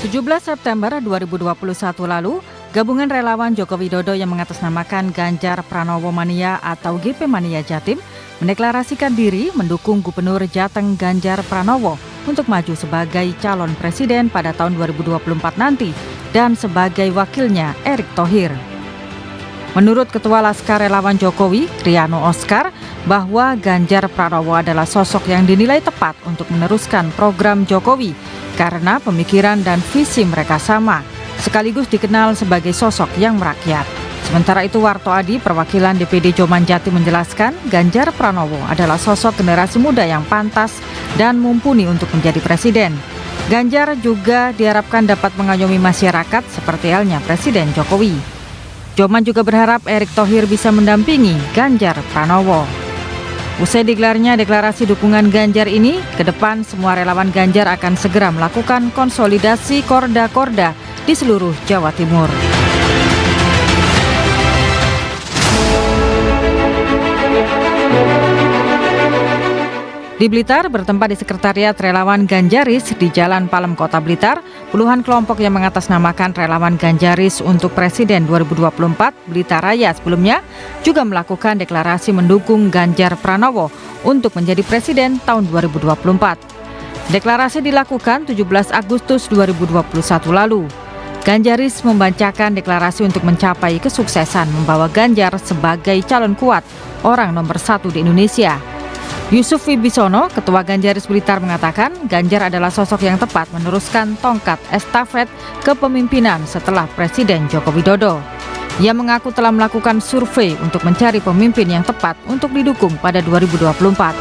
17 September 2021 lalu, gabungan relawan Joko Widodo yang mengatasnamakan Ganjar Pranowo Mania atau GP Mania Jatim mendeklarasikan diri mendukung Gubernur Jateng Ganjar Pranowo untuk maju sebagai calon presiden pada tahun 2024 nanti dan sebagai wakilnya Erick Thohir. Menurut Ketua Laskar Relawan Jokowi, Triano Oscar, bahwa Ganjar Pranowo adalah sosok yang dinilai tepat untuk meneruskan program Jokowi karena pemikiran dan visi mereka sama, sekaligus dikenal sebagai sosok yang merakyat. Sementara itu Warto Adi, perwakilan DPD Joman Jatim menjelaskan, Ganjar Pranowo adalah sosok generasi muda yang pantas dan mumpuni untuk menjadi presiden. Ganjar juga diharapkan dapat mengayomi masyarakat seperti halnya Presiden Jokowi. Joman juga berharap Erick Thohir bisa mendampingi Ganjar Pranowo. Usai digelarnya deklarasi dukungan Ganjar ini, ke depan semua relawan Ganjar akan segera melakukan konsolidasi korda-korda di seluruh Jawa Timur. Di Blitar, bertempat di Sekretariat Relawan Ganjaris di Jalan Palem, Kota Blitar, puluhan kelompok yang mengatasnamakan Relawan Ganjaris untuk Presiden 2024 Blitar Raya sebelumnya juga melakukan deklarasi mendukung Ganjar Pranowo untuk menjadi Presiden tahun 2024. Deklarasi dilakukan 17 Agustus 2021 lalu. Ganjaris membacakan deklarasi untuk mencapai kesuksesan membawa Ganjar sebagai calon kuat orang nomor 1 di Indonesia. Yusuf Wibisono, Ketua Ganjaris Blitar mengatakan Ganjar adalah sosok yang tepat meneruskan tongkat estafet kepemimpinan setelah Presiden Joko Widodo. Ia mengaku telah melakukan survei untuk mencari pemimpin yang tepat untuk didukung pada 2024.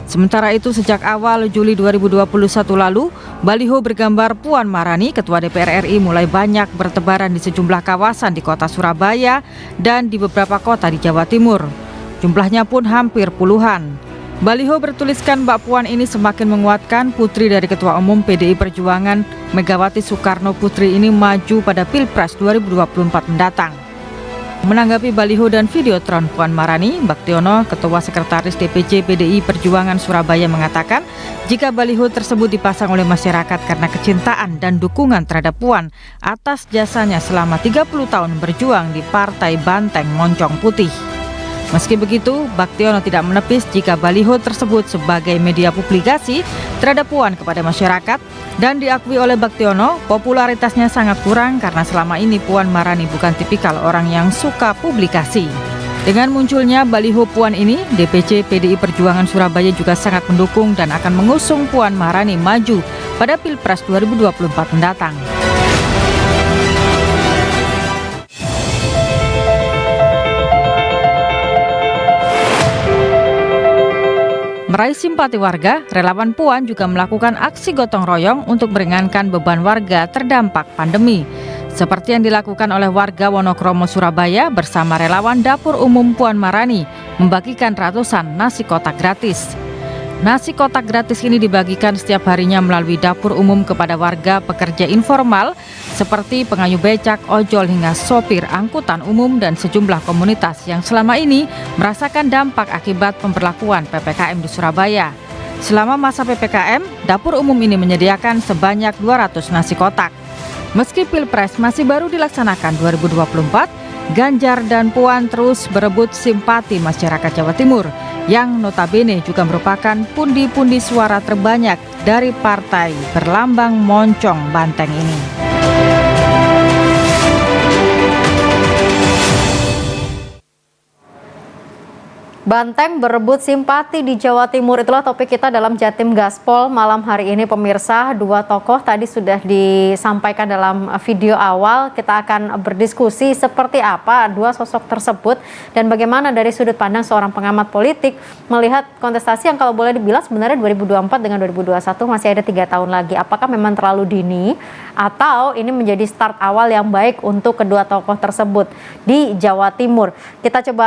Sementara itu, sejak awal Juli 2021 lalu, baliho bergambar Puan Maharani, Ketua DPR RI, mulai banyak bertebaran di sejumlah kawasan di kota Surabaya dan di beberapa kota di Jawa Timur. Jumlahnya pun hampir puluhan. Baliho bertuliskan Mbak Puan ini semakin menguatkan putri dari Ketua Umum PDI Perjuangan Megawati Soekarno Putri ini maju pada Pilpres 2024 mendatang. Menanggapi baliho dan videotron Puan Maharani, Baktiono, Ketua Sekretaris DPC PDI Perjuangan Surabaya mengatakan jika baliho tersebut dipasang oleh masyarakat karena kecintaan dan dukungan terhadap Puan atas jasanya selama 30 tahun berjuang di Partai Banteng Moncong Putih. Meski begitu, Baktiono tidak menepis jika baliho tersebut sebagai media publikasi terhadap Puan kepada masyarakat dan diakui oleh Baktiono, popularitasnya sangat kurang karena selama ini Puan Maharani bukan tipikal orang yang suka publikasi. Dengan munculnya baliho Puan ini, DPC PDI Perjuangan Surabaya juga sangat mendukung dan akan mengusung Puan Maharani maju pada Pilpres 2024 mendatang. Meraih simpati warga, relawan Puan juga melakukan aksi gotong royong untuk meringankan beban warga terdampak pandemi. Seperti yang dilakukan oleh warga Wonokromo, Surabaya bersama relawan Dapur Umum Puan Maharani membagikan ratusan nasi kotak gratis. Nasi kotak gratis ini dibagikan setiap harinya melalui dapur umum kepada warga pekerja informal seperti pengayuh becak, ojol hingga sopir angkutan umum dan sejumlah komunitas yang selama ini merasakan dampak akibat pemberlakuan PPKM di Surabaya. Selama masa PPKM, dapur umum ini menyediakan sebanyak 200 nasi kotak. Meski Pilpres masih baru dilaksanakan 2024, Ganjar dan Puan terus berebut simpati masyarakat Jawa Timur yang notabene juga merupakan pundi-pundi suara terbanyak dari partai berlambang moncong banteng ini. Banteng berebut simpati di Jawa Timur, itulah topik kita dalam Jatim Gaspol malam hari ini pemirsa. Dua tokoh tadi sudah disampaikan dalam video awal. Kita akan berdiskusi seperti apa dua sosok tersebut dan bagaimana dari sudut pandang seorang pengamat politik melihat kontestasi yang kalau boleh dibilang sebenarnya 2024 dengan 2021 masih ada 3 tahun lagi. Apakah memang terlalu dini atau ini menjadi start awal yang baik untuk kedua tokoh tersebut di Jawa Timur? Kita coba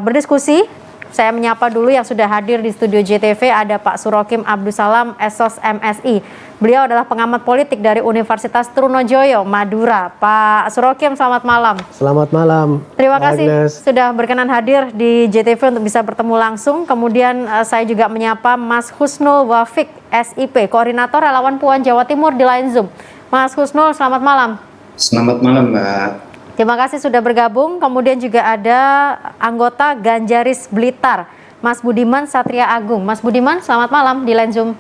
berdiskusi. Saya menyapa dulu yang sudah hadir di studio JTV, ada Pak Surokim Abdussalam, Esos MSI. Beliau adalah pengamat politik dari Universitas Trunojoyo, Madura. Pak Surokim, selamat malam. Selamat malam. Terima kasih Agnes. sudah berkenan hadir di JTV untuk bisa bertemu langsung. Kemudian saya juga menyapa Mas Husnul Wafik, SIP, Koordinator Relawan Puan Jawa Timur di line Zoom. Mas Husnul, selamat malam. Selamat malam, Mbak. Terima kasih sudah bergabung. Kemudian juga ada anggota Ganjaris Blitar, Mas Budiman Satria Agung. Mas Budiman, selamat malam di line Zoom.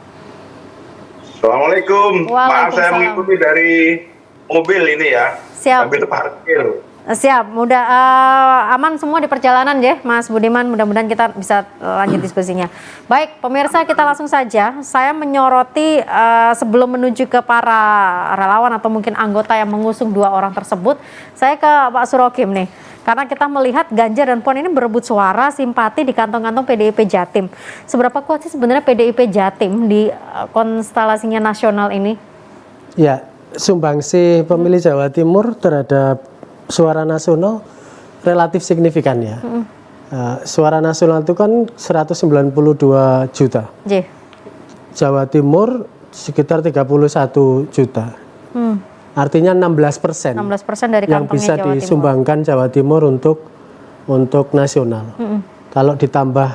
Assalamualaikum. Maaf saya mengikuti dari mobil ini ya. Siap. Sambil parkir. Siap, mudah aman semua di perjalanan ya, Mas Budiman. Mudah-mudahan kita bisa lanjut diskusinya. Baik, pemirsa, kita langsung saja. Saya menyoroti sebelum menuju ke para relawan atau mungkin anggota yang mengusung dua orang tersebut, saya ke Pak Surokim nih. Karena kita melihat Ganjar dan Puan ini berebut suara simpati di kantong-kantong PDIP Jatim. Seberapa kuat sih sebenarnya PDIP Jatim di konstelasinya nasional ini? Ya, sumbangsi pemilih Jawa Timur terhadap suara nasional relatif signifikan ya. Suara nasional itu kan 192 juta. Jawa Timur sekitar 31 juta. Artinya 16% dari yang bisa Jawa disumbangkan Timur. Jawa Timur untuk nasional. Kalau ditambah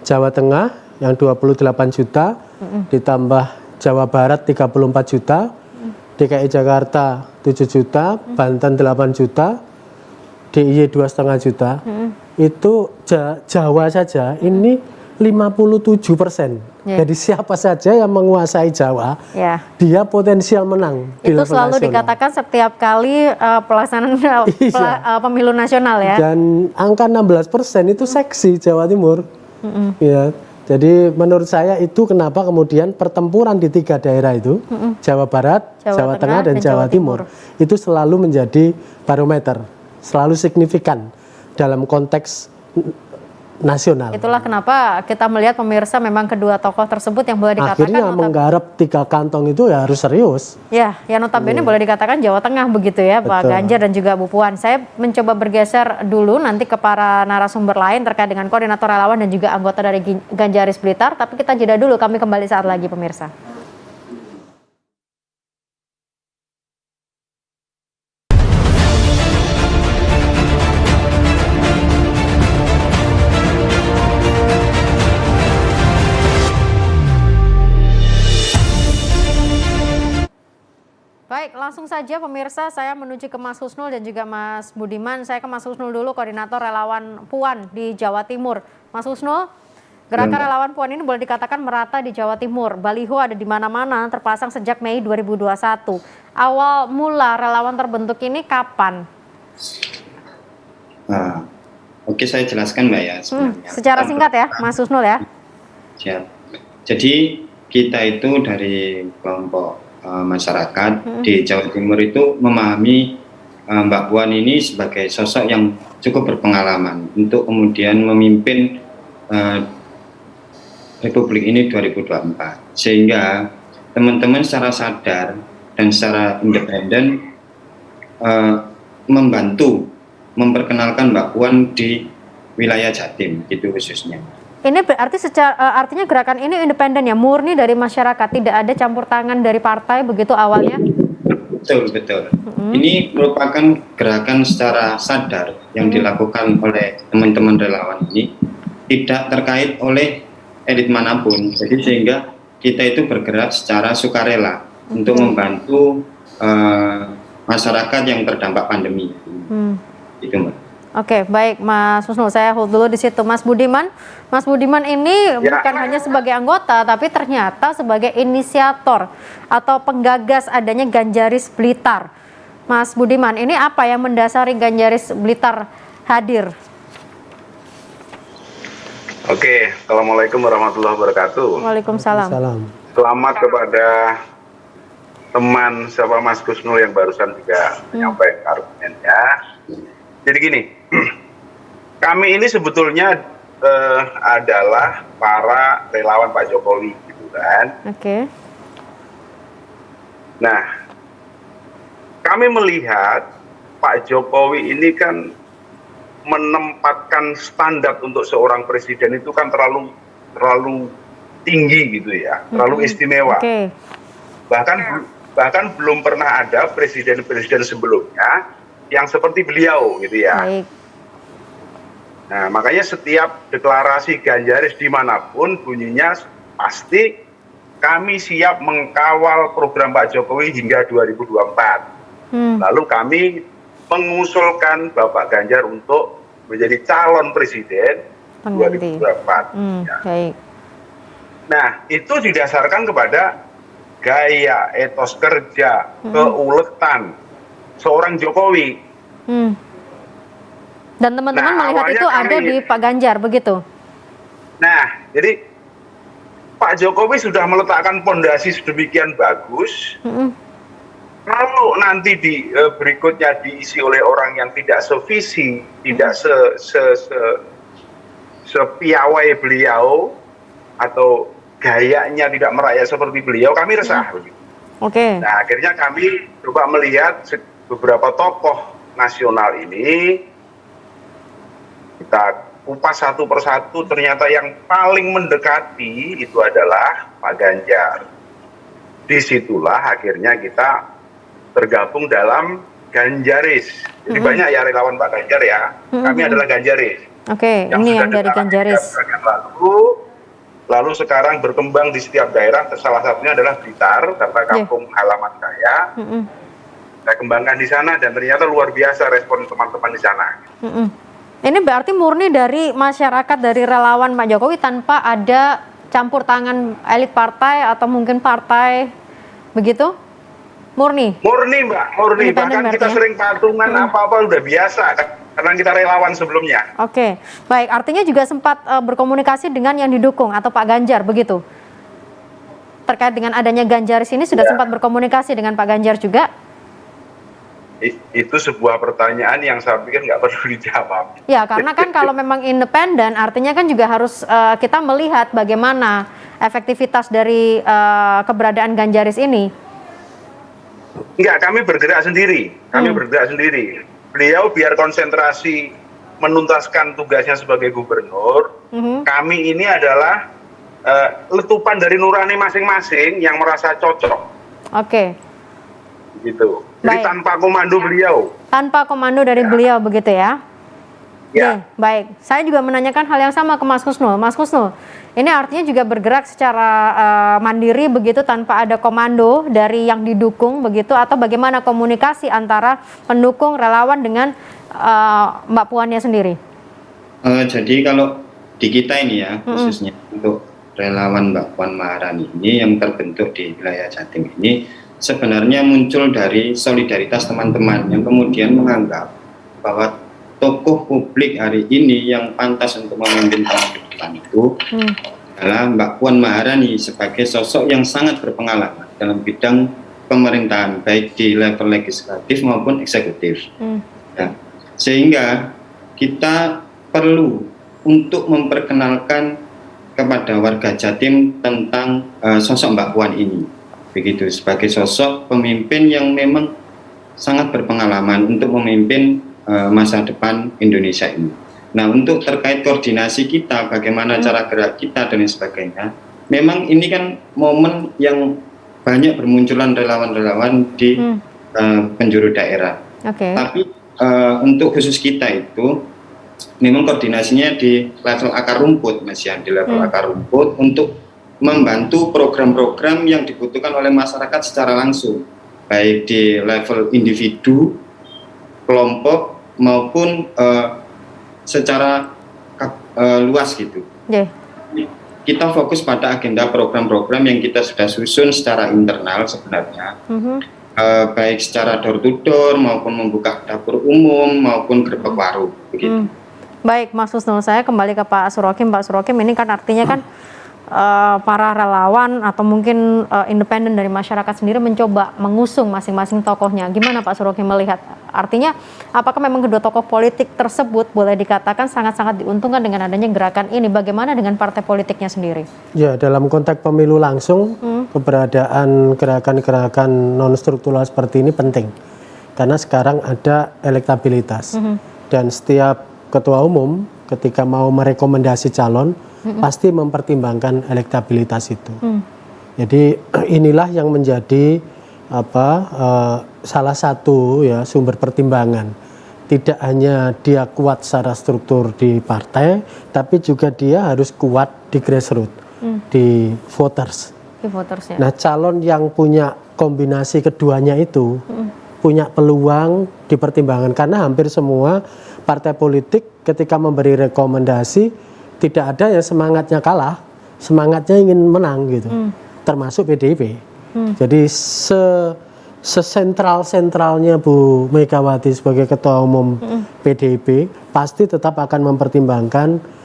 Jawa Tengah yang 28 juta, ditambah Jawa Barat 34 juta, DKI Jakarta 7 juta, Banten 8 juta, DIY 2,5 juta, itu Jawa saja ini 57%. Jadi siapa saja yang menguasai Jawa, dia potensial menang. Itu selalu dikatakan setiap kali pelaksanaan pemilu nasional ya. Dan angka 16% itu seksi Jawa Timur. Ya. Jadi menurut saya itu kenapa kemudian pertempuran di tiga daerah itu, Jawa Barat, Jawa Tengah, dan Jawa Timur, itu selalu menjadi barometer, selalu signifikan dalam konteks nasional. Itulah kenapa kita melihat pemirsa memang kedua tokoh tersebut yang boleh dikatakan akhirnya menggarap 3 kantong itu ya harus serius. Ya, yang notabene boleh dikatakan Jawa Tengah begitu ya. Betul. Pak Ganjar dan juga Bu Puan. Saya mencoba bergeser dulu nanti ke para narasumber lain terkait dengan koordinator relawan dan juga anggota dari Ganjaris Blitar, tapi kita jeda dulu, kami kembali saat lagi pemirsa. Baik, langsung saja pemirsa, saya menuju ke Mas Husnul dan juga Mas Budiman. Saya ke Mas Husnul dulu, koordinator relawan Puan di Jawa Timur. Mas Husnul, gerakan relawan Puan ini boleh dikatakan merata di Jawa Timur. Baliho ada di mana-mana, terpasang sejak Mei 2021. Awal mula relawan terbentuk ini kapan? Oke, saya jelaskan Mbak ya sebenarnya. Secara singkat ya, Mas Husnul ya. Siap. Jadi kita itu dari kelompok masyarakat di Jawa Timur itu memahami Mbak Puan ini sebagai sosok yang cukup berpengalaman untuk kemudian memimpin Republik ini 2024, sehingga teman-teman secara sadar dan secara independen membantu memperkenalkan Mbak Puan di wilayah Jatim gitu khususnya. Ini berarti artinya gerakan ini independen ya, murni dari masyarakat, tidak ada campur tangan dari partai begitu awalnya? Betul. Ini merupakan gerakan secara sadar yang dilakukan oleh teman-teman relawan ini, tidak terkait oleh elit manapun. Jadi sehingga kita itu bergerak secara sukarela untuk membantu masyarakat yang terdampak pandemi. Itu Mbak. Oke, baik Mas Husnul, saya hold dulu di situ. Mas Budiman ini bukan hanya sebagai anggota, tapi ternyata sebagai inisiator atau penggagas adanya Ganjaris Blitar. Mas Budiman, ini apa yang mendasari Ganjaris Blitar hadir? Oke, Assalamualaikum warahmatullahi wabarakatuh. Waalaikumsalam. Selamat kepada teman siapa Mas Husnul yang barusan juga menyampaikan argumennya. Jadi gini, kami ini sebetulnya adalah para relawan Pak Jokowi, gitu kan. Oke. Nah, kami melihat Pak Jokowi ini kan menempatkan standar untuk seorang presiden itu kan terlalu tinggi gitu ya, terlalu istimewa. Oke. Bahkan belum pernah ada presiden-presiden sebelumnya yang seperti beliau gitu ya. Baik. Nah, makanya setiap deklarasi Ganjaris dimanapun bunyinya pasti kami siap mengkawal program Pak Jokowi hingga 2024. Lalu kami mengusulkan Bapak Ganjar untuk menjadi calon presiden 2024. Ya. Baik. Nah, itu didasarkan kepada gaya, etos kerja, keuletan seorang Jokowi. Dan teman-teman Nah, melihat awalnya itu ada kami- di Pak Ganjar, begitu? Nah, jadi Pak Jokowi sudah meletakkan fondasi sedemikian bagus. Kalau nanti berikutnya diisi oleh orang yang tidak sevisi, tidak sepiawai beliau, atau gayanya tidak merayap seperti beliau, kami resah. Oke. Nah, akhirnya kami coba melihat beberapa tokoh nasional ini, kita kupas satu persatu, ternyata yang paling mendekati itu adalah Pak Ganjar. Disitulah akhirnya kita tergabung dalam Ganjaris. Jadi banyak ya relawan Pak Ganjar ya. Kami adalah Ganjaris. Oke, ini yang dari Ganjaris. Lalu sekarang berkembang di setiap daerah, salah satunya adalah Blitar, karena kampung halaman saya. Saya kembangkan di sana dan ternyata luar biasa respon teman-teman di sana. Ini berarti murni dari masyarakat, dari relawan Pak Jokowi tanpa ada campur tangan elit partai atau mungkin partai, begitu? Murni? Murni Mbak, murni. Independen Bahkan kita berarti ya? sering patungan apa-apa udah biasa, karena kita relawan sebelumnya. Oke, baik. Artinya juga sempat berkomunikasi dengan yang didukung atau Pak Ganjar, begitu? Terkait dengan adanya Ganjaris ini sudah sempat berkomunikasi dengan Pak Ganjar juga? Itu sebuah pertanyaan yang saya pikir nggak perlu dijawab. Ya, karena kan kalau memang independen, artinya kan juga harus kita melihat bagaimana efektivitas dari keberadaan Ganjaris ini. Enggak, kami bergerak sendiri. Beliau biar konsentrasi menuntaskan tugasnya sebagai gubernur. Kami ini adalah letupan dari nurani masing-masing yang merasa cocok. Oke. Gitu. Jadi Baik. tanpa komando beliau. Tanpa komando dari beliau, begitu ya? Ya. Oke, baik. Saya juga menanyakan hal yang sama ke Mas Kusnul. Mas Kusnul, ini artinya juga bergerak secara mandiri begitu tanpa ada komando dari yang didukung begitu, atau bagaimana komunikasi antara pendukung relawan dengan Mbak Puannya sendiri? Jadi kalau di kita ini ya, khususnya untuk relawan Mbak Puan Maharani ini yang terbentuk di wilayah Jatim ini, sebenarnya muncul dari solidaritas teman-teman yang kemudian menganggap bahwa tokoh publik hari ini yang pantas untuk memimpin tahun ke depan itu adalah Mbak Puan Maharani sebagai sosok yang sangat berpengalaman dalam bidang pemerintahan, baik di level legislatif maupun eksekutif. Nah, sehingga kita perlu untuk memperkenalkan kepada warga Jatim tentang sosok Mbak Puan ini, begitu, sebagai sosok pemimpin yang memang sangat berpengalaman untuk memimpin masa depan Indonesia ini. Nah, untuk terkait koordinasi kita, bagaimana cara gerak kita dan lain sebagainya, memang ini kan momen yang banyak bermunculan relawan-relawan di penjuru daerah. Tapi untuk khusus kita itu, memang koordinasinya di level akar rumput, Mas Yan, di level akar rumput untuk membantu program-program yang dibutuhkan oleh masyarakat secara langsung, baik di level individu, kelompok, maupun secara luas gitu. Kita fokus pada agenda program-program yang kita sudah susun secara internal sebenarnya, baik secara door to door maupun membuka dapur umum maupun gerbek warung begitu. Baik, Mas Kusnul, saya kembali ke Pak Surokim. Pak Surokim, ini kan artinya kan para relawan atau mungkin independen dari masyarakat sendiri mencoba mengusung masing-masing tokohnya. Gimana Pak Surokim melihat? Artinya apakah memang kedua tokoh politik tersebut boleh dikatakan sangat-sangat diuntungkan dengan adanya gerakan ini? Bagaimana dengan partai politiknya sendiri? Ya, dalam konteks pemilu langsung, keberadaan gerakan-gerakan non-struktural seperti ini penting. Karena sekarang ada elektabilitas. Dan setiap ketua umum ketika mau merekomendasi calon, pasti mempertimbangkan elektabilitas itu. Jadi inilah yang menjadi salah satu ya sumber pertimbangan. Tidak hanya dia kuat secara struktur di partai, tapi juga dia harus kuat di grassroots, di voters. Di voters ya. Nah, calon yang punya kombinasi keduanya itu punya peluang dipertimbangkan, karena hampir semua partai politik ketika memberi rekomendasi tidak ada yang semangatnya kalah, semangatnya ingin menang gitu. Termasuk PDIP. Jadi sesentral-sentralnya Bu Megawati sebagai ketua umum PDIP pasti tetap akan mempertimbangkan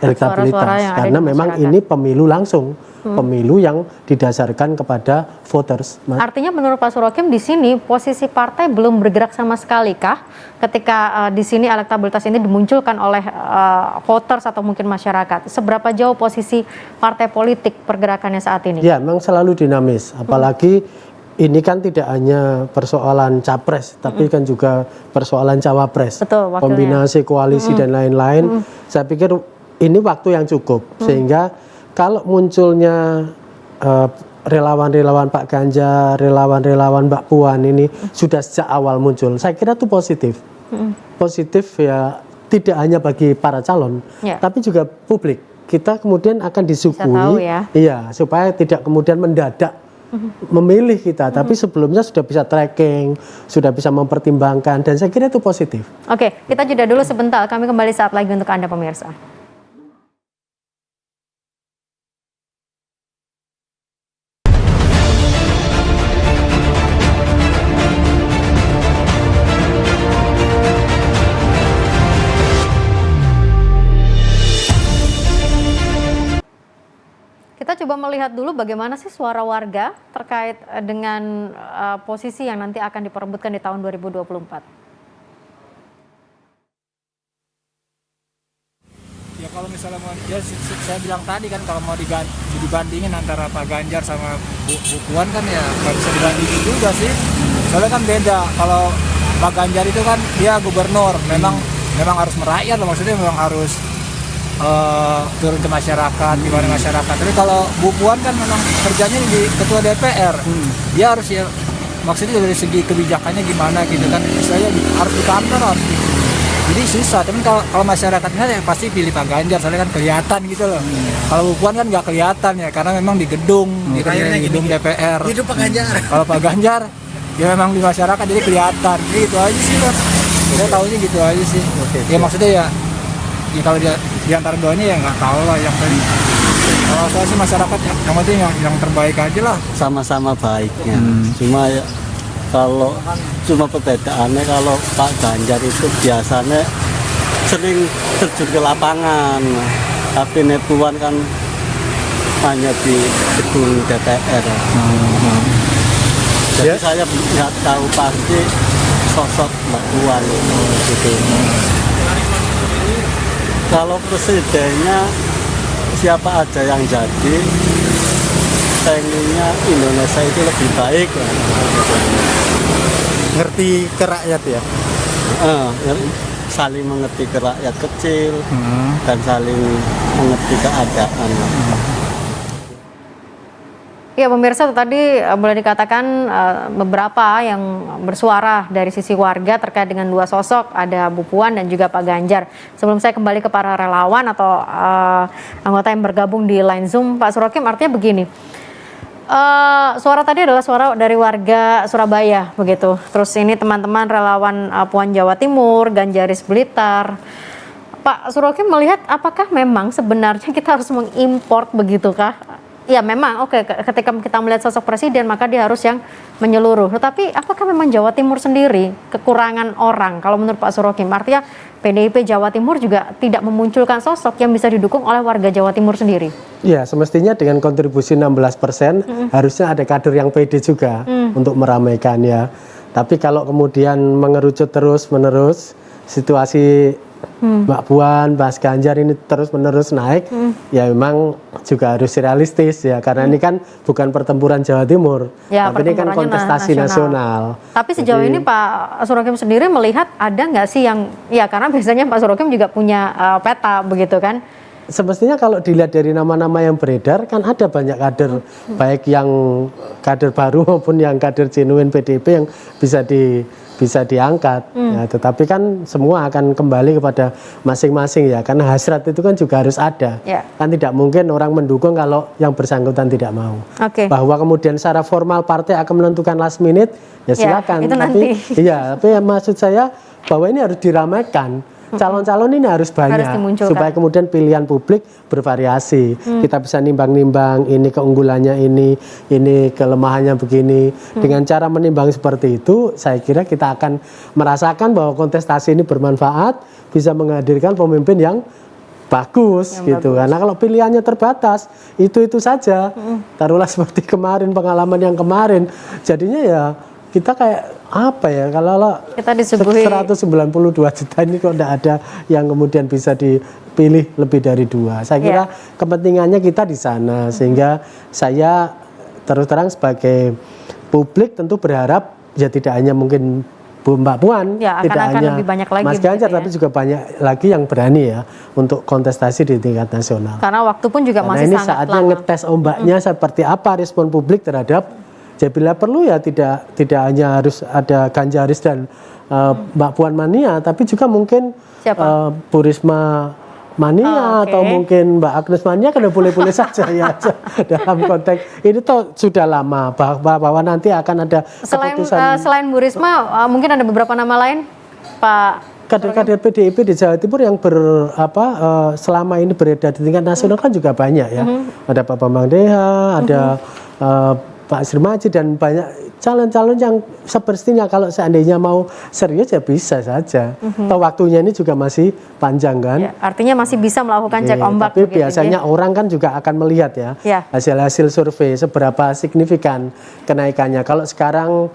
elektabilitas, karena memang ini pemilu langsung, pemilu yang didasarkan kepada voters. Artinya menurut Pak Surokim di sini posisi partai belum bergerak sama sekali kah ketika di sini elektabilitas ini dimunculkan oleh voters atau mungkin masyarakat? Seberapa jauh posisi partai politik pergerakannya saat ini? Ya, memang selalu dinamis, apalagi ini kan tidak hanya persoalan capres, tapi kan juga persoalan cawapres. Betul, wakilnya. Kombinasi koalisi dan lain-lain. Saya pikir ini waktu yang cukup, sehingga kalau munculnya relawan-relawan Pak Ganjar, relawan-relawan Mbak Puan ini sudah sejak awal muncul, saya kira itu positif. Positif ya, tidak hanya bagi para calon, tapi juga publik. Kita kemudian akan disuguhi, iya, supaya tidak kemudian mendadak memilih kita, tapi sebelumnya sudah bisa tracking, sudah bisa mempertimbangkan, dan saya kira itu positif. Oke, kita jeda dulu sebentar, kami kembali saat lagi untuk Anda pemirsa. Kita coba melihat dulu bagaimana sih suara warga terkait dengan posisi yang nanti akan diperebutkan di tahun 2024. Ya kalau misalnya mau, ya saya bilang tadi kan kalau mau dibandingin antara Pak Ganjar sama Bu Puan kan ya nggak bisa dibandingin juga sih. Soalnya kan beda. Kalau Pak Ganjar itu kan dia gubernur, memang harus merakyat loh, maksudnya memang harus turun ke masyarakat, gimana masyarakat. Tapi kalau Bu Puan kan memang kerjanya di ketua DPR, dia harus ya, maksudnya dari segi kebijakannya gimana gitu kan, misalnya harus di kantor, jadi susah. Tapi kalau masyarakatnya ya pasti pilih Pak Ganjar, soalnya kan kelihatan gitu loh. Kalau Bu Puan kan nggak kelihatan ya, karena memang di gedung, di gedung DPR. Hidup Pak Ganjar. Kalau Pak Ganjar ya memang di masyarakat jadi kelihatan. Jadi gitu aja sih Mas. Kita tahunya gitu aja sih. Ya maksudnya ya kalau dia di antara duanya ya nggak tahu lah yang penting. Kalau saya sih masyarakat yang penting yang terbaik aja lah. Sama-sama baiknya. Cuma ya, kalau cuma perbedaannya kalau Pak Ganjar itu biasanya sering terjun ke lapangan, tapi Puan kan hanya di gedung DPR. Jadi saya nggak tahu pasti sosok Mbak Puan gitu. Kalau presidennya siapa aja yang jadi, pengennya Indonesia itu lebih baik. Ngerti ke rakyat ya? Saling mengerti ke rakyat kecil dan saling mengerti keadaan. Ya pemirsa, tadi boleh dikatakan beberapa yang bersuara dari sisi warga terkait dengan dua sosok, ada Bu Puan dan juga Pak Ganjar. Sebelum saya kembali ke para relawan atau anggota yang bergabung di line Zoom, Pak Surokim, artinya begini, suara tadi adalah suara dari warga Surabaya begitu. Terus ini teman-teman relawan Puan Jawa Timur, Ganjaris Blitar. Pak Surokim melihat apakah memang sebenarnya kita harus mengimport begitukah? Ya memang oke, ketika kita melihat sosok presiden maka dia harus yang menyeluruh. Tetapi apakah memang Jawa Timur sendiri kekurangan orang? Kalau menurut Pak Surokim, artinya PDIP Jawa Timur juga tidak memunculkan sosok yang bisa didukung oleh warga Jawa Timur sendiri. Ya, semestinya dengan kontribusi 16% harusnya ada kader yang pede juga untuk meramaikan ya. Tapi kalau kemudian mengerucut terus-menerus, situasi Mbak Puan, Mas Ganjar ini terus-menerus naik, ya memang juga harus realistis ya, karena ini kan bukan pertempuran Jawa Timur, ya, tapi ini kan kontestasi nasional. Tapi sejauh ini Pak Surokim sendiri melihat ada nggak sih yang, ya karena biasanya Pak Surokim juga punya peta begitu kan, semestinya kalau dilihat dari nama-nama yang beredar kan ada banyak kader, baik yang kader baru maupun yang kader genuine PDIP yang bisa diangkat. Ya, tetapi kan semua akan kembali kepada masing-masing ya, karena hasrat itu kan juga harus ada. Ya. Kan tidak mungkin orang mendukung kalau yang bersangkutan tidak mau. Oke. Bahwa kemudian secara formal partai akan menentukan last minute, ya silakan. itu Tapi nanti. iya, tapi maksud saya bahwa ini harus diramaikan. Calon-calon ini harus banyak Harus dimunculkan. supaya kemudian pilihan publik bervariasi. Kita bisa nimbang-nimbang ini keunggulannya ini kelemahannya begini. Dengan cara menimbang seperti itu, saya kira kita akan merasakan bahwa kontestasi ini bermanfaat, bisa menghadirkan pemimpin yang bagus gitu. Karena kalau pilihannya terbatas, itu saja. Taruhlah seperti kemarin, pengalaman yang kemarin. Jadinya ya kita kayak apa ya, kalau Kita disuguhi 192 juta ini kok tidak ada yang kemudian bisa dipilih lebih dari 2. Saya kira kepentingannya kita di sana, sehingga saya terus terang sebagai publik tentu berharap ya tidak hanya mungkin Mbak Puan, Ya, tidak akan hanya lebih banyak lagi Mas Ganjar, begitu ya. tapi juga banyak lagi yang berani ya untuk kontestasi di tingkat nasional. Karena waktu pun juga Karena masih ini sangat saatnya lama. ngetes ombaknya seperti apa respon publik terhadap. Jadi bila perlu ya tidak hanya harus ada Ganjaris dan Mbak Puan mania, tapi juga mungkin Siapa? Bu Risma mania atau mungkin Mbak Agnes mania, karena boleh-boleh saja ya dalam konteks ini toh sudah lama bahwa nanti akan ada keputusan. Selain Bu Risma, mungkin ada beberapa nama lain, Pak. Kader-kader PDIP di Jawa Timur yang selama ini beredar di tingkat nasional kan juga banyak ya. Ada Pak Bambang Deha, ada Pak Srimaji, dan banyak calon-calon yang sepertinya kalau seandainya mau serius ya bisa saja. Toh waktunya ini juga masih panjang kan. Ya, artinya masih bisa melakukan cek ombak. Tapi begitu, biasanya orang kan juga akan melihat ya, hasil-hasil survei seberapa signifikan kenaikannya. Kalau sekarang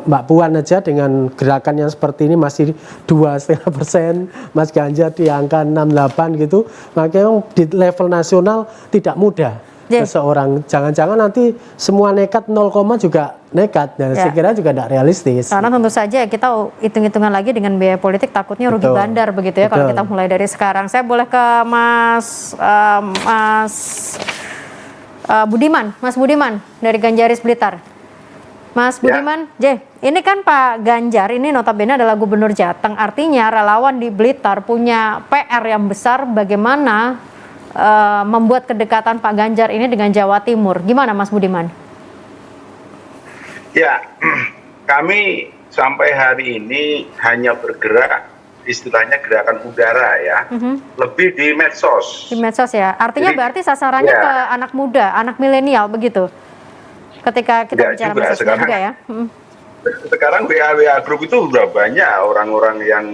Mbak Puan aja dengan gerakan yang seperti ini masih 2,5%, Mas Ganjar di angka 68 gitu, makanya di level nasional tidak mudah. Seseorang jangan-jangan nanti semua nekat 0, juga nekat, dan saya kira juga tidak realistis. Karena tentu saja kita hitung-hitungan lagi dengan biaya politik takutnya rugi bandar begitu ya kalau kita mulai dari sekarang. Saya boleh ke Mas Budiman, Mas Budiman dari Ganjaris Blitar. Mas Budiman, ini kan Pak Ganjar ini notabene adalah Gubernur Jateng, artinya relawan di Blitar punya PR yang besar bagaimana membuat kedekatan Pak Ganjar ini dengan Jawa Timur. Gimana Mas Budiman? Ya, kami sampai hari ini hanya bergerak istilahnya gerakan udara ya, lebih di medsos. Di medsos ya, artinya berarti sasarannya ke anak muda, anak milenial begitu. Ketika kita bicara medsos juga ya. Sekarang WA grup itu udah banyak orang-orang yang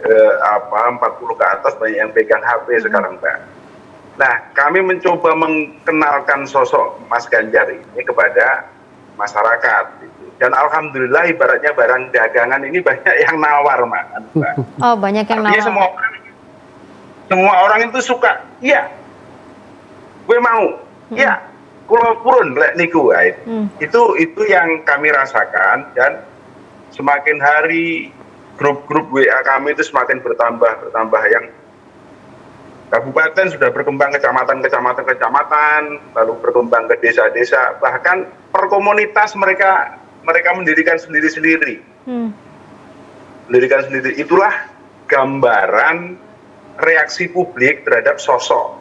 40 ke atas, banyak yang pegang HP sekarang Mbak. Nah, kami mencoba mengenalkan sosok Mas Ganjar ini kepada masyarakat. Dan alhamdulillah ibaratnya barang dagangan ini banyak yang nawar, Mbak. Oh, banyak yang nawar. Semua orang itu suka, iya, gue mau, iya, kulo purun lek niku. Itu yang kami rasakan, dan semakin hari grup-grup WA kami itu semakin bertambah yang kabupaten sudah berkembang kecamatan, lalu berkembang ke desa-desa, bahkan per komunitas mereka mendirikan sendiri-sendiri. Mendirikan sendiri. Itulah gambaran reaksi publik terhadap sosok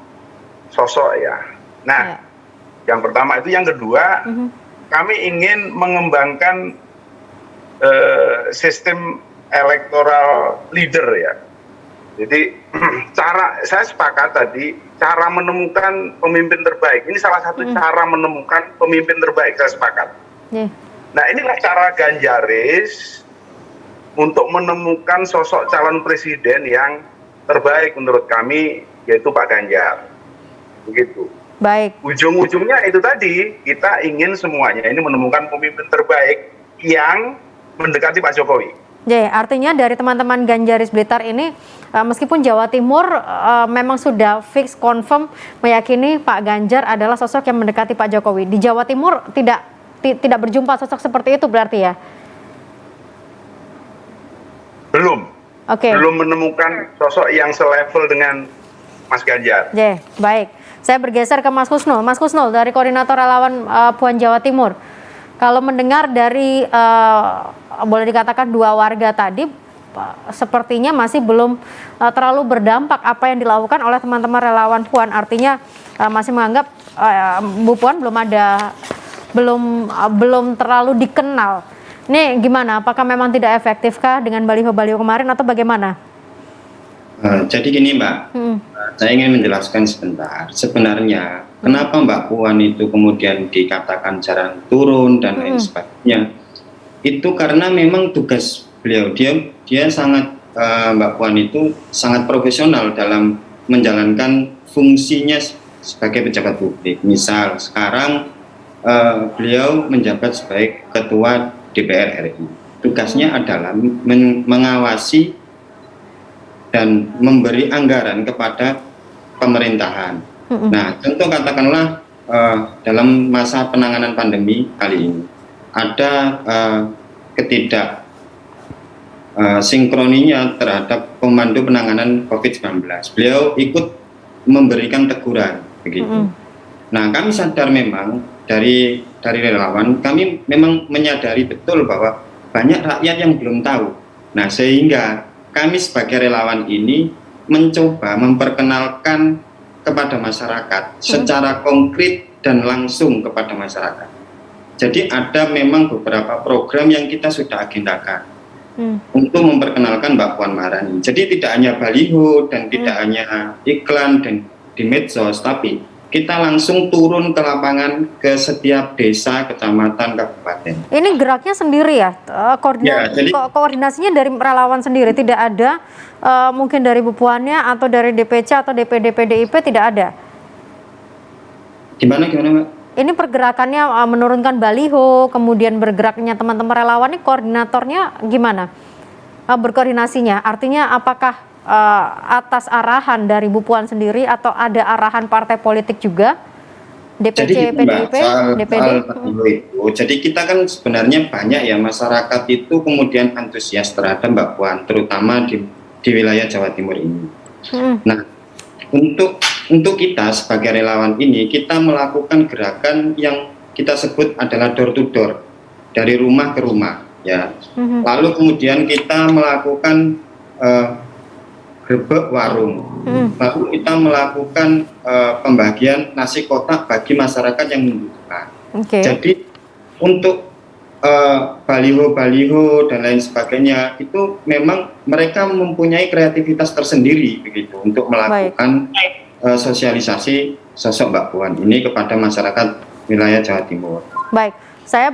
ya. Nah, yang pertama itu, yang kedua, kami ingin mengembangkan sistem elektoral leader ya. Jadi saya sepakat tadi, cara menemukan pemimpin terbaik. Ini salah satu cara menemukan pemimpin terbaik, saya sepakat. Nah, inilah cara Ganjaris untuk menemukan sosok calon presiden yang terbaik menurut kami, yaitu Pak Ganjar. Begitu. Baik. Ujung-ujungnya itu tadi, kita ingin semuanya ini menemukan pemimpin terbaik yang mendekati Pak Jokowi. Artinya dari teman-teman Ganjaris Blitar ini, meskipun Jawa Timur memang sudah fix confirm meyakini Pak Ganjar adalah sosok yang mendekati Pak Jokowi, di Jawa Timur tidak berjumpa sosok seperti itu berarti ya? Belum. Belum menemukan sosok yang selevel dengan Mas Ganjar. Baik. Saya bergeser ke Mas Husnul. Mas Husnul dari Koordinator Relawan Puan Jawa Timur. Kalau mendengar dari boleh dikatakan dua warga tadi, sepertinya masih belum terlalu berdampak apa yang dilakukan oleh teman-teman relawan Puan. Artinya masih menganggap Bu Puan belum terlalu dikenal. Ini gimana? Apakah memang tidak efektifkah dengan baliho-baliho kemarin atau bagaimana? Jadi gini Mbak, saya ingin menjelaskan sebentar. Sebenarnya kenapa Mbak Puan itu kemudian dikatakan jarang turun dan lain sebagainya? Itu karena memang tugas beliau, dia sangat Mbak Puan itu sangat profesional dalam menjalankan fungsinya sebagai pejabat publik. Misal sekarang beliau menjabat sebagai Ketua DPR RI. Tugasnya adalah mengawasi dan memberi anggaran kepada pemerintahan. Nah, contoh katakanlah dalam masa penanganan pandemi kali ini ada ketidak sinkroninya terhadap Komando Penanganan COVID-19. Beliau ikut memberikan teguran begitu. Nah, kami sadar memang dari relawan, kami memang menyadari betul bahwa banyak rakyat yang belum tahu. Nah, sehingga kami sebagai relawan ini mencoba memperkenalkan kepada masyarakat secara konkret dan langsung kepada masyarakat. Jadi ada memang beberapa program yang kita sudah agendakan untuk memperkenalkan Mbak Puan Maharani. Jadi tidak hanya baliho dan tidak hanya iklan dan di medsos, tapi kita langsung turun ke lapangan ke setiap desa, kecamatan, kabupaten. Ini geraknya sendiri ya? Koordinasinya dari relawan sendiri, tidak ada mungkin dari Bu Puannya atau dari DPC atau DPD PDIP, tidak ada? Gimana Mbak? Ini pergerakannya menurunkan baliho, kemudian bergeraknya teman-teman relawan, ini koordinatornya gimana? Berkoordinasinya, artinya apakah atas arahan dari Bu Puan sendiri atau ada arahan partai politik juga? DPC, PDIP, DPD? Jadi kita kan sebenarnya banyak ya masyarakat itu kemudian antusias terhadap Mbak Puan, terutama di wilayah Jawa Timur ini. Nah, untuk kita sebagai relawan ini, kita melakukan gerakan yang kita sebut adalah door to door, dari rumah ke rumah, ya. Lalu kemudian kita melakukan gerbek warung, lalu kita melakukan pembagian nasi kotak bagi masyarakat yang membutuhkan. Jadi untuk baliho-baliho dan lain sebagainya itu memang mereka mempunyai kreativitas tersendiri begitu untuk melakukan sosialisasi sosok Mbak Puan ini kepada masyarakat wilayah Jawa Timur. Baik, saya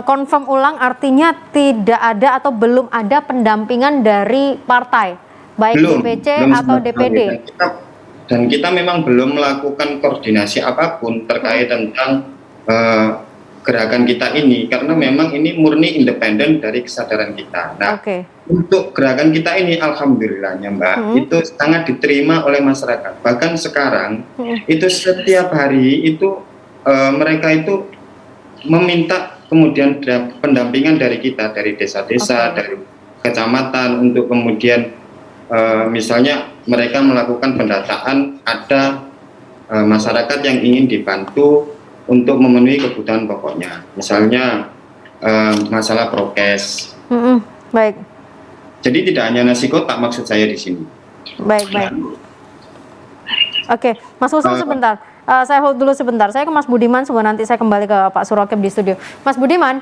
confirm ulang, artinya tidak ada atau belum ada pendampingan dari partai, baik DPC atau DPD. Dan kita memang belum melakukan koordinasi apapun terkait tentang gerakan kita ini, karena memang ini murni independen dari kesadaran kita. Nah, untuk gerakan kita ini alhamdulillahnya Mbak, itu sangat diterima oleh masyarakat. Bahkan sekarang itu setiap hari itu mereka itu meminta kemudian pendampingan dari kita, dari desa-desa, dari kecamatan, untuk kemudian misalnya mereka melakukan pendataan, ada masyarakat yang ingin dibantu untuk memenuhi kebutuhan pokoknya, misalnya masalah prokes. Baik. Jadi tidak hanya nasi kotak maksud saya di sini. Baik. Oke, Mas Husnul sebentar. Saya hold dulu sebentar. Saya ke Mas Budiman, sebelum nanti saya kembali ke Pak Surokep di studio. Mas Budiman.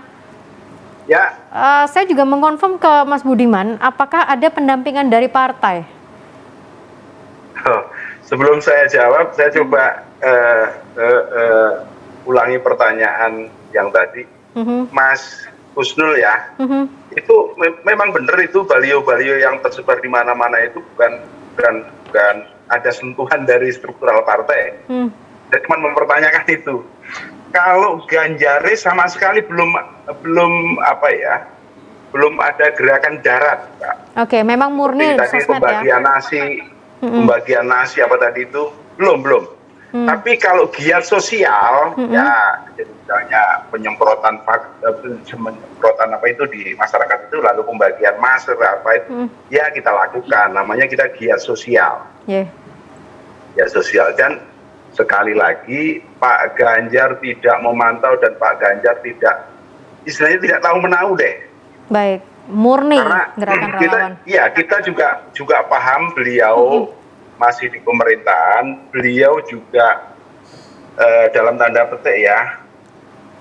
Ya. Saya juga mengkonfirm ke Mas Budiman, apakah ada pendampingan dari partai? Sebelum saya jawab, saya coba ulangi pertanyaan yang tadi. Mas Husnul ya, itu memang benar, itu baliho-baliho yang tersebar di mana-mana itu bukan ada sentuhan dari struktural partai. Saya cuma mempertanyakan itu. Kalau Ganjaris sama sekali belum ada gerakan darat, Pak. Oke, memang murni sosmed ya. Pembagian nasi apa tadi itu belum. Tapi kalau giat sosial, ya, jadi misalnya penyemprotan apa itu di masyarakat itu, lalu pembagian masker apa itu, ya kita lakukan. Namanya kita giat sosial. media sosial. Dan sekali lagi Pak Ganjar tidak memantau dan Pak Ganjar tidak, istilahnya tidak tahu menahu deh. Baik, murni Karena gerakan relawan. kita juga paham beliau masih di pemerintahan, beliau juga dalam tanda petik ya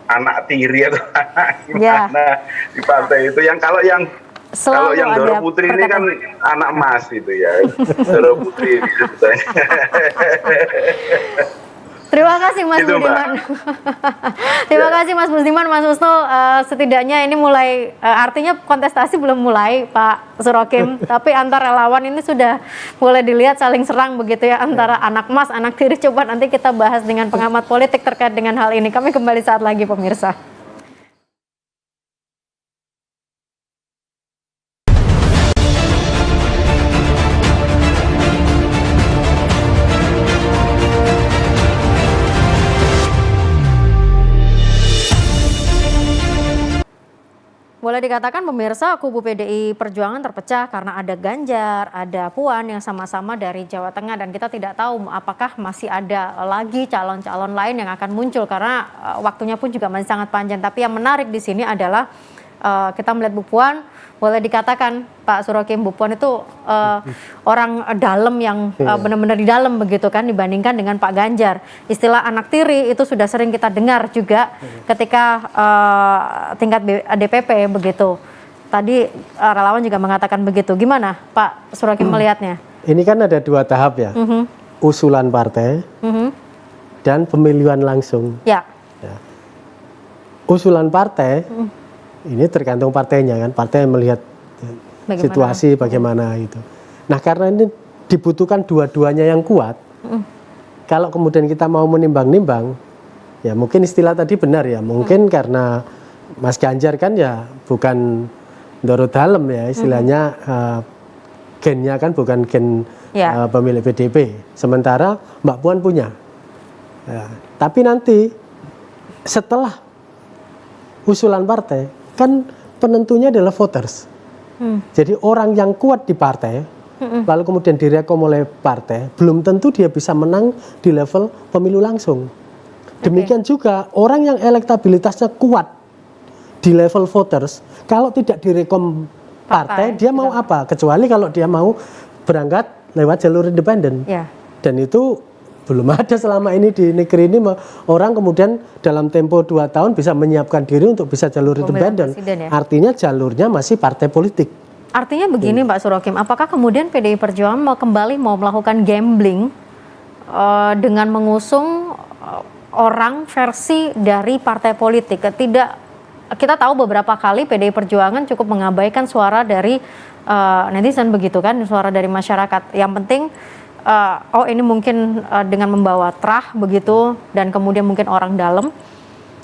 anak tiri atau anak gimana di partai itu, yang kalau yang Selalu Doro ada Putri ini kan perkataan. anak emas itu ya. Doro Putri ini sebetulnya. Terima kasih Mas Itu, Mbak. Budiman. Terima kasih Mas Budiman, Mas Husnul. Setidaknya ini mulai, artinya kontestasi belum mulai Pak Surokim, tapi antar relawan ini sudah mulai dilihat saling serang begitu ya, antara anak mas, anak tiri. Coba nanti kita bahas dengan pengamat politik terkait dengan hal ini. Kami kembali saat lagi pemirsa. Boleh dikatakan pemirsa, kubu PDI Perjuangan terpecah karena ada Ganjar, ada Puan yang sama-sama dari Jawa Tengah, dan kita tidak tahu apakah masih ada lagi calon-calon lain yang akan muncul karena waktunya pun juga masih sangat panjang. Tapi yang menarik di sini adalah kita melihat Bu Puan, boleh dikatakan Pak Surokim, Bu Puan itu orang dalam yang benar-benar di dalam begitu kan, dibandingkan dengan Pak Ganjar. Istilah anak tiri itu sudah sering kita dengar juga ketika tingkat DPP begitu. Tadi relawan juga mengatakan begitu. Gimana Pak Surokim melihatnya? Ini kan ada dua tahap ya, usulan partai dan pemilihan langsung. Ya. Usulan partai ini tergantung partainya kan, partai melihat situasi bagaimana itu. Nah karena ini dibutuhkan dua-duanya yang kuat. Kalau kemudian kita mau menimbang-nimbang, ya mungkin istilah tadi benar ya, mungkin karena Mas Ganjar kan ya bukan Doro Dalem ya istilahnya, gennya kan bukan gen pemilih PDP. Sementara Mbak Puan punya. Ya, tapi nanti setelah usulan partai kan penentunya adalah voters. Jadi orang yang kuat di partai, lalu kemudian direkom oleh partai, belum tentu dia bisa menang di level pemilu langsung. Demikian juga orang yang elektabilitasnya kuat di level voters, kalau tidak direkom partai, dia mau apa? Kecuali kalau dia mau berangkat lewat jalur independen. Dan itu belum ada selama ini di negeri ini, orang kemudian dalam tempo 2 tahun bisa menyiapkan diri untuk bisa jalur independen. Artinya jalurnya masih partai politik. Artinya begini Pak Surokim, apakah kemudian PDI Perjuangan mau melakukan gambling dengan mengusung orang versi dari partai politik? Kita tahu beberapa kali PDI Perjuangan cukup mengabaikan suara dari netizen begitu kan, suara dari masyarakat. Yang penting ini mungkin dengan membawa terah begitu, dan kemudian mungkin orang dalam.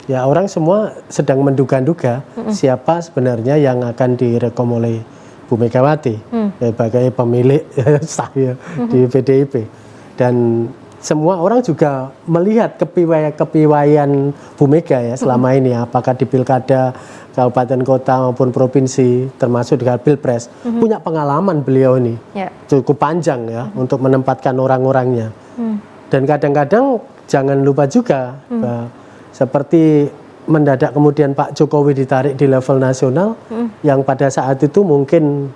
Ya orang semua sedang menduga-duga siapa sebenarnya yang akan direkom oleh Bu Megawati sebagai pemilik saya di PDIP. Dan semua orang juga melihat kepiawaian Bu Mega ya selama ini, apakah di pilkada kabupaten kota maupun provinsi, termasuk dengan pilpres, punya pengalaman beliau ini cukup panjang ya untuk menempatkan orang-orangnya. Dan kadang-kadang jangan lupa juga seperti mendadak kemudian Pak Jokowi ditarik di level nasional, yang pada saat itu mungkin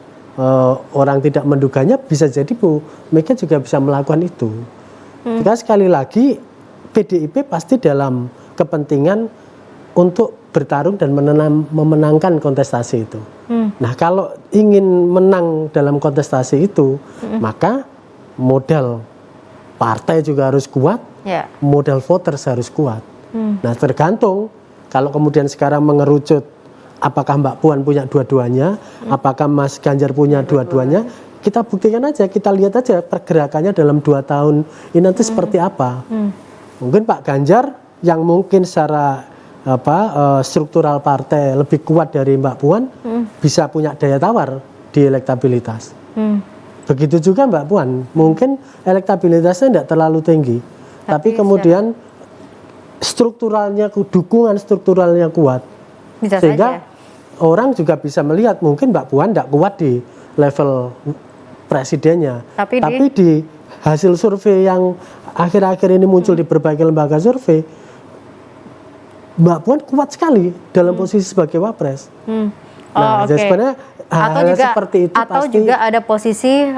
orang tidak menduganya, bisa jadi Bu Mega juga bisa melakukan itu. Jika sekali lagi PDIP pasti dalam kepentingan untuk bertarung dan memenangkan kontestasi itu. Nah kalau ingin menang dalam kontestasi itu, maka modal partai juga harus kuat, modal voters harus kuat. Nah tergantung, kalau kemudian sekarang mengerucut apakah Mbak Puan punya dua-duanya, apakah Mas Ganjar punya dua-duanya, kita buktikan aja, kita lihat aja pergerakannya dalam 2 tahun ini nanti seperti apa. Mungkin Pak Ganjar yang mungkin secara struktural partai lebih kuat dari Mbak Puan, bisa punya daya tawar di elektabilitas. Begitu juga Mbak Puan, mungkin elektabilitasnya tidak terlalu tinggi, tapi kemudian strukturalnya, dukungan strukturalnya kuat, sehingga orang juga bisa melihat mungkin Mbak Puan tidak kuat di level presidennya, tapi di hasil survei yang akhir-akhir ini muncul di berbagai lembaga survei, Mbak Puan kuat sekali dalam posisi sebagai wapres. Nah, jadi sebenarnya hal seperti itu atau pasti juga ada posisi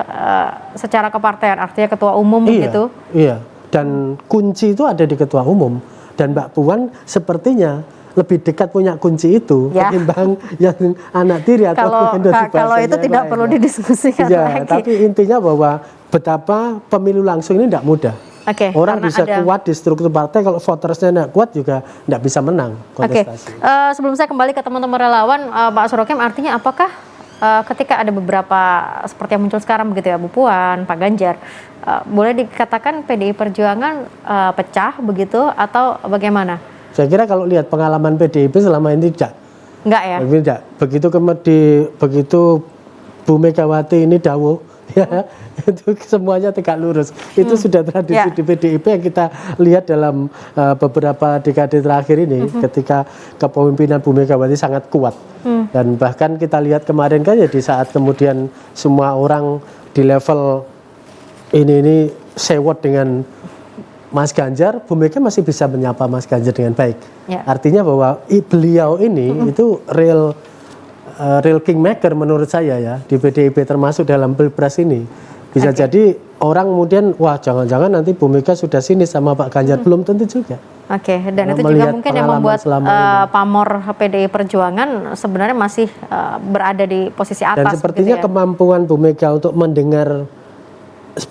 secara kepartean, artinya ketua umum begitu. Iya, dan kunci itu ada di ketua umum, dan Mbak Puan sepertinya lebih dekat punya kunci itu ketimbang yang anak tiri atau kalau itu tidak perlu didiskusikan lagi. Tapi intinya bahwa betapa pemilu langsung ini tidak mudah. Orang bisa kuat di struktur partai, kalau votersnya tidak kuat juga tidak bisa menang kontestasi. Sebelum saya kembali ke teman-teman relawan, Pak Surokim, artinya apakah ketika ada beberapa seperti yang muncul sekarang begitu ya, Bu Puan, Pak Ganjar, boleh dikatakan PDI Perjuangan pecah begitu atau bagaimana? Saya kira kalau lihat pengalaman PDIP selama ini enggak ya? Tidak. Begitu Bu Megawati ini dawuh, ya, itu semuanya tegak lurus. Itu sudah tradisi di PDIP yang kita lihat dalam beberapa dekade terakhir ini, ketika kepemimpinan Bu Megawati sangat kuat. Dan bahkan kita lihat kemarin kan ya, di saat kemudian semua orang di level ini sewot dengan Mas Ganjar, Bu Mega masih bisa menyapa Mas Ganjar dengan baik. Artinya bahwa beliau ini itu real kingmaker menurut saya ya di PDIP, termasuk dalam Pilpres ini. Bisa jadi orang kemudian, wah jangan-jangan nanti Bu Mega sudah sini sama Pak Ganjar, belum tentu juga. Dan itu juga mungkin yang membuat pamor PDI Perjuangan sebenarnya masih berada di posisi atas. Dan sepertinya kemampuan Bu Mega untuk mendengar